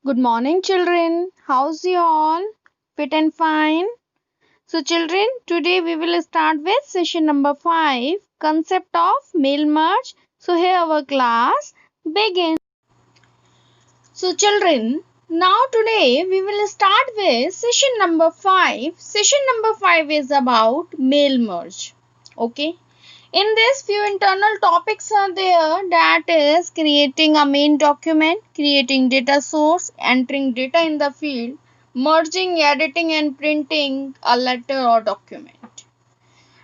Good morning, children. How's you all? Fit and fine? So, children, today we will start with session number 5 concept of mail merge. So, here our class begins. So, children, now today we will start with session number 5. Session number 5 is about mail merge. Okay. In this, few internal topics are there, that is creating a main document, creating data source, entering data in the field, merging, editing and printing a letter or document.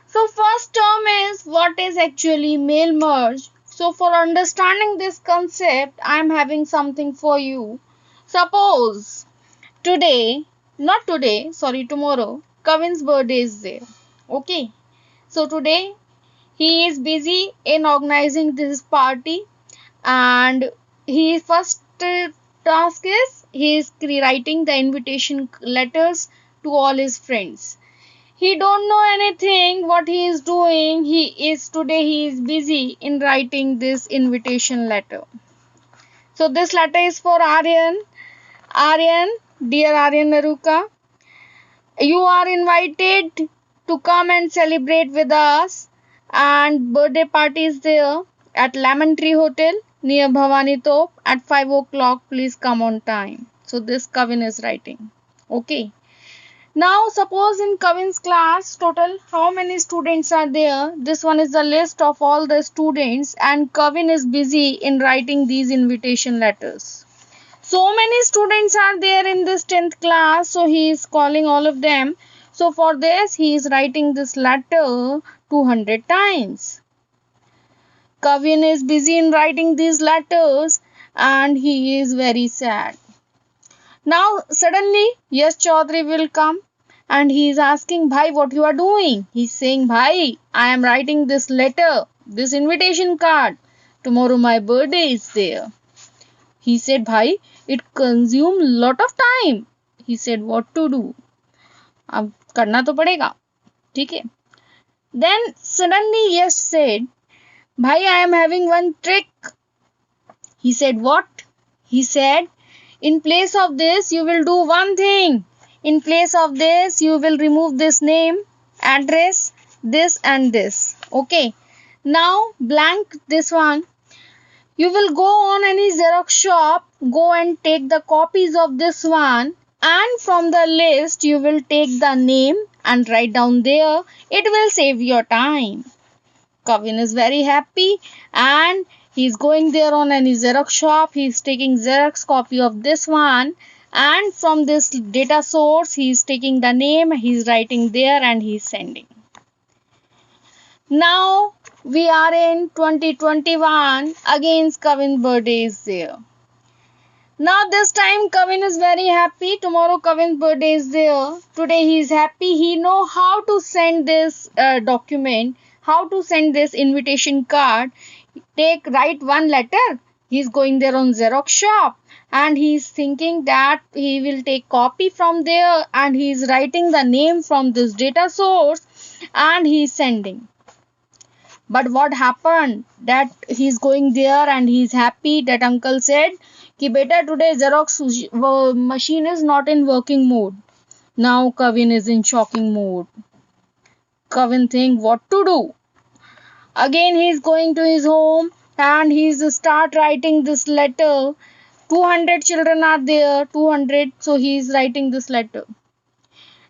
So first term is what is actually mail merge. So for understanding this concept, I am having something for you. Suppose tomorrow, Kavin's birthday is there. Okay. So today he is busy in organizing this party, and his first task is he is rewriting the invitation letters to all his friends. He don't know anything what he is doing. He is busy in writing this invitation letter. So this letter is for Aryan. Aryan, dear Aryan Naruka, you are invited to come and celebrate with us, and birthday party is there at Lemon Tree Hotel near Bhavani Top at 5 o'clock. Please come on time. So this Kavin is writing. Okay. Now suppose in Kavin's class total how many students are there? This one is the list of all the students, and Kavin is busy in writing these invitation letters. So many students are there in this 10th class, so he is calling all of them. So for this he is writing this letter 200 times. Kavin is busy in writing these letters and he is very sad. Now suddenly Yash Chaudhary will come and he is asking, Bhai, what you are doing? He is saying, Bhai, I am writing this letter, this invitation card. Tomorrow my birthday is there. He said, Bhai, it consumes lot of time. He said, what to do? अब करना तो पड़ेगा, ठीक है. Then suddenly Yash said, Bhai, I am having one trick. He said, what? He said, in place of this, you will do one thing. In place of this, you will remove this name, address, this and this. Okay. Now blank this one. You will go on any Xerox shop, go and take the copies of this one, and from the list you will take the name and write down there. It will save your time. Kavin is very happy and he is going there on any Xerox shop. He is taking Xerox copy of this one, and from this data source he is taking the name, he is writing there and he is sending. Now we are in 2021. Again Kavin's birthday is there. Now this time Kavin is very happy. Tomorrow Kavin's birthday is there. Today he is happy. He know how to send this document, how to send this invitation card. Write one letter. He is going there on Xerox shop and he is thinking that he will take copy from there and he is writing the name from this data source and he is sending. But what happened? That he's going there and he's happy. That uncle said, Ki beta, today Xerox machine is not in working mode. Now Kavin is in shocking mode. Kavin think what to do. Again he is going to his home and he's start writing this letter. 200 children are there. 200. So he is writing this letter.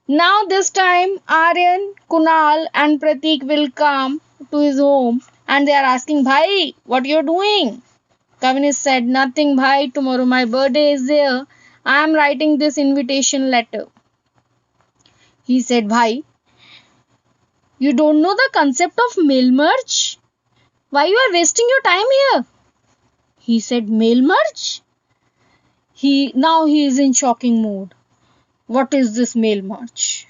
Now this time Aryan, Kunal and Pratik will come to his home and they are asking, Bhai, what you are doing? Kavin said, nothing, Bhai, tomorrow my birthday is there. I am writing this invitation letter. He said, Bhai, you don't know the concept of mail merge? Why you are wasting your time here? He said, mail merge? Now he is in shocking mood. What is this mail merge?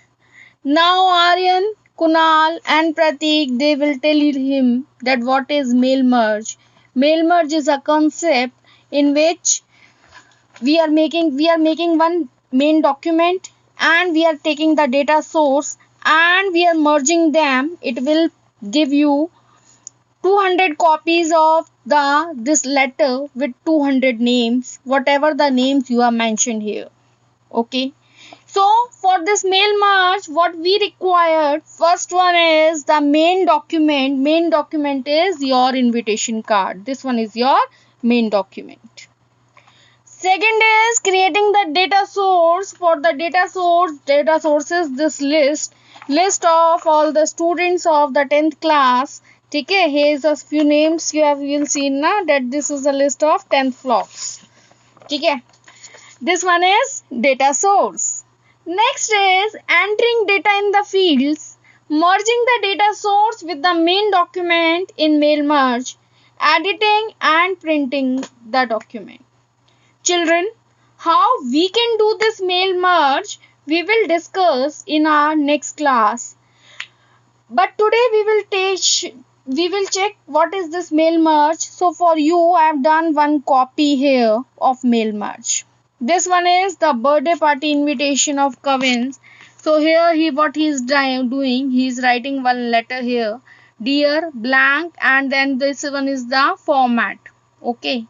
Now Aryan, Kunal and Pratik, they will tell him that what is mail merge. Mail merge is a concept in which we are making one main document and we are taking the data source and we are merging them. It will give you 200 copies of this letter with 200 names, whatever the names you are mentioned here. Okay. So for this mail merge, what we required, first one is the main document. Main document is your invitation card. This one is your main document. Second is creating the data source. For the data source is this list of all the students of the 10th class. Okay, here is a few names you will see now that this is a list of 10th flocks. Okay, this one is data source. Next is entering data in the fields, merging the data source with the main document in mail merge, editing and printing the document. Children, how we can do this mail merge we will discuss in our next class. But today we will check what is this mail merge. So for you I have done one copy here of mail merge. This one is the birthday party invitation of Kavins. So here what he is doing, he is writing one letter here, dear blank, and then this one is the format. Okay,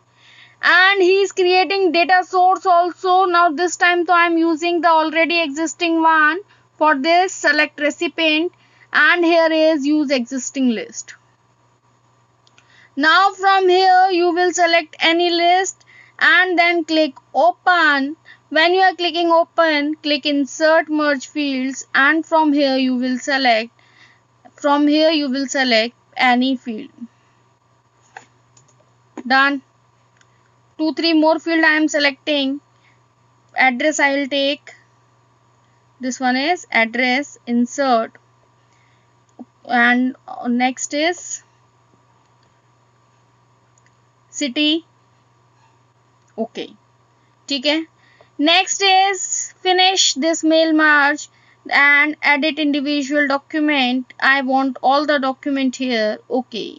and he is creating data source also. Now this time so I am using the already existing one. For this, select recipient, and here is use existing list. Now from here you will select any list and then click open. When you are clicking open, click insert merge fields, and from here you will select any field. Done. 2-3 more field I am selecting. Address I will take. This one is address, insert, and next is city. Okay, okay. Next is finish this mail merge and edit individual document. I want all the document here. Okay.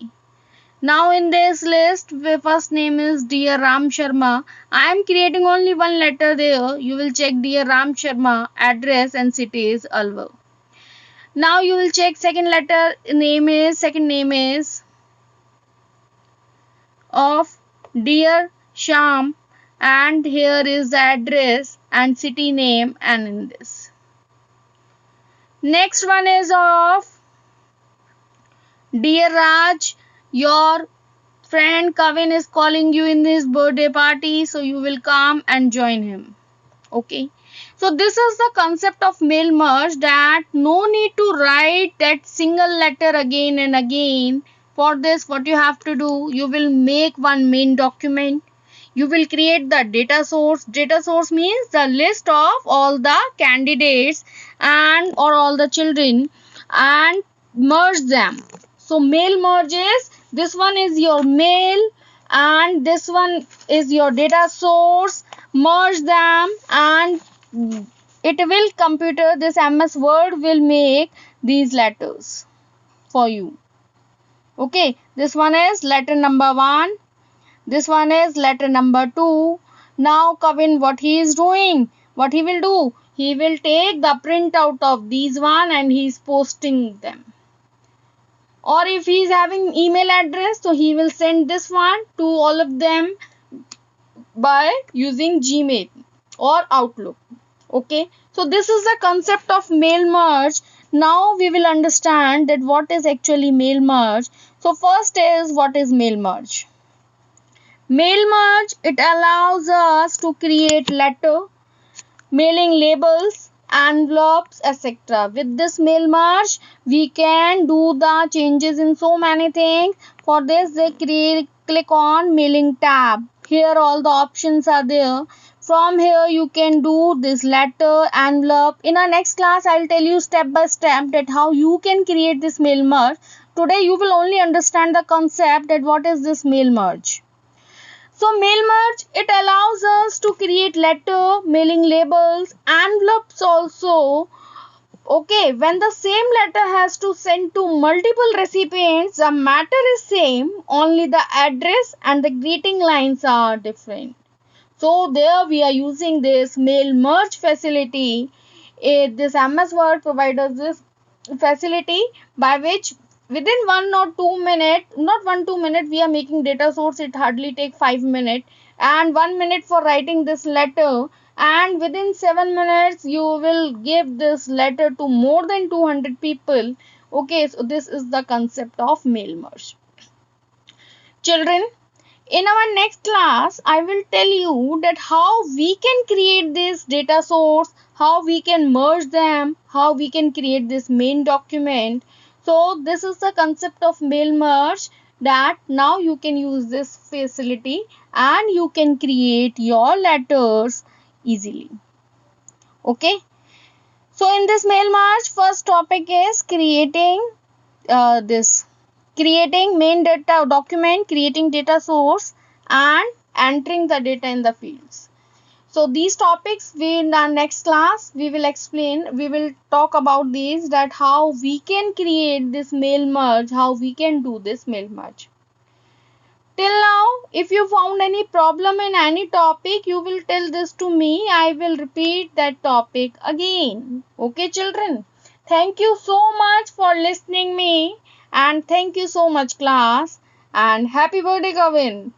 Now in this list, the first name is Dear Ram Sharma. I am creating only one letter there. You will check Dear Ram Sharma, address and city is Alwar. Now you will check second name is of Dear Sham, and here is the address and city name and in this. Next one is of Dear Raj, your friend Kavin is calling you in this birthday party, so you will come and join him. Okay. So this is the concept of mail merge, that no need to write that single letter again and again. For this, what you have to do, you will make one main document. You will create the data source. Data source means the list of all the candidates and or all the children, and merge them. So mail merge is, this one is your mail and this one is your data source. Merge them and it will computer, this MS Word will make these letters for you. Okay, this one is letter number 1. This one is letter number 2. Now Kavin, what he is doing? What he will do? He will take the printout of these one and he is posting them. Or if he is having email address, so he will send this one to all of them by using Gmail or Outlook. Okay, so this is the concept of mail merge. Now we will understand that what is actually mail merge. So first is, what is mail merge? Mail merge, it allows us to create letter, mailing labels, envelopes, etc. With this mail merge, we can do the changes in so many things. For this, click on mailing tab. Here all the options are there. From here you can do this letter, envelope. In our next class, I will tell you step by step that how you can create this mail merge. Today you will only understand the concept that what is this mail merge. So mail merge, it allows us to create letter, mailing labels, envelopes also. Okay, when the same letter has to send to multiple recipients, the matter is same, only the address and the greeting lines are different. So there we are using this mail merge facility. This MS Word provides us this facility by which within 1 or 2 minutes, not 1 2 minute, we are making data source, it hardly take 5 minutes, and 1 minute for writing this letter, and within 7 minutes you will give this letter to more than 200 people. Okay, so this is the concept of mail merge. Children, in our next class, I will tell you that how we can create this data source, how we can merge them, how we can create this main document. So this is the concept of mail merge, that now you can use this facility and you can create your letters easily. Okay. So in this mail merge, first topic is this creating main data document, creating data source, and entering the data in the fields. So these topics, we in the next class we will explain, we will talk about these, that how we can create this mail merge, how we can do this mail merge. Till now, if you found any problem in any topic, you will tell this to me. I will repeat that topic again. Okay, children. Thank you so much for listening me, and thank you so much, class. And happy birthday, Kavin.